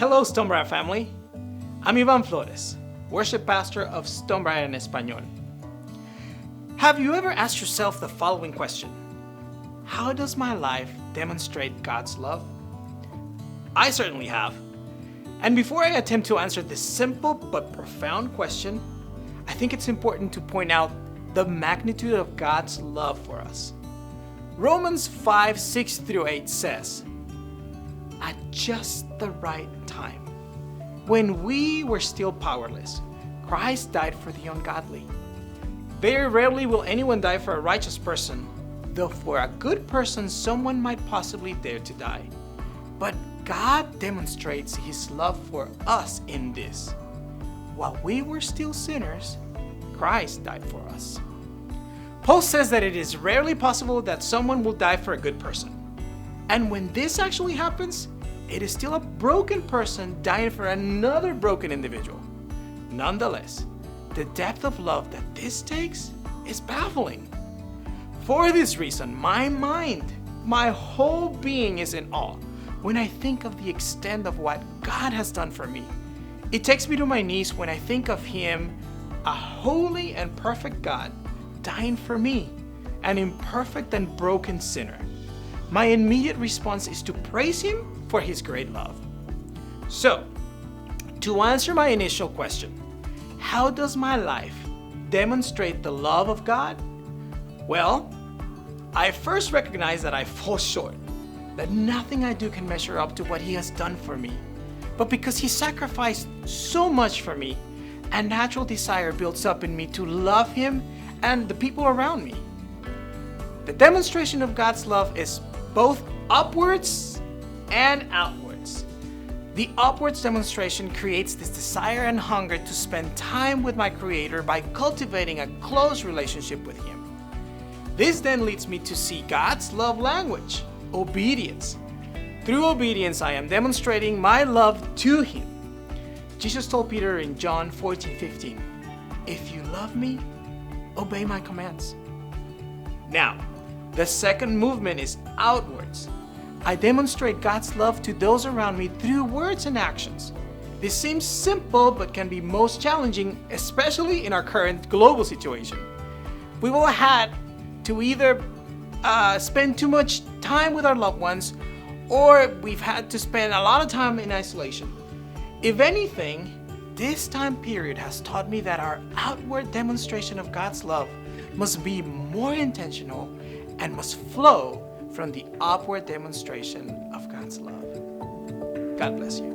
Hello, Stonebriar family. I'm Ivan Flores, worship pastor of Stonebriar en Español. Have you ever asked yourself the following question? How does my life demonstrate God's love? I certainly have. And before I attempt to answer this simple but profound question, I think it's important to point out the magnitude of God's love for us. Romans 5:6-8 says, "At just the right time, when we were still powerless, Christ died for the ungodly. Very rarely will anyone die for a righteous person, though for a good person someone might possibly dare to die. But God demonstrates His love for us in this: while we were still sinners, Christ died for us." Paul says that it is rarely possible that someone will die for a good person. And when this actually happens, it is still a broken person dying for another broken individual. Nonetheless, the depth of love that this takes is baffling. For this reason, my mind, my whole being is in awe when I think of the extent of what God has done for me. It takes me to my knees when I think of Him, a holy and perfect God, dying for me, an imperfect and broken sinner. My immediate response is to praise Him for His great love. So, to answer my initial question, how does my life demonstrate the love of God? Well, I first recognize that I fall short, that nothing I do can measure up to what He has done for me. But because He sacrificed so much for me, a natural desire builds up in me to love Him and the people around me. The demonstration of God's love is both upwards and outwards. The upwards demonstration creates this desire and hunger to spend time with my Creator by cultivating a close relationship with Him. This then leads me to see God's love language, obedience. Through obedience, I am demonstrating my love to Him. Jesus told Peter in John 14:15, "If you love me, obey my commands." Now, the second movement is outwards. I demonstrate God's love to those around me through words and actions. This seems simple but can be most challenging, especially in our current global situation. We will have to either spend too much time with our loved ones, or we've had to spend a lot of time in isolation. If anything, this time period has taught me that our outward demonstration of God's love must be more intentional and must flow from the upward demonstration of God's love. God bless you.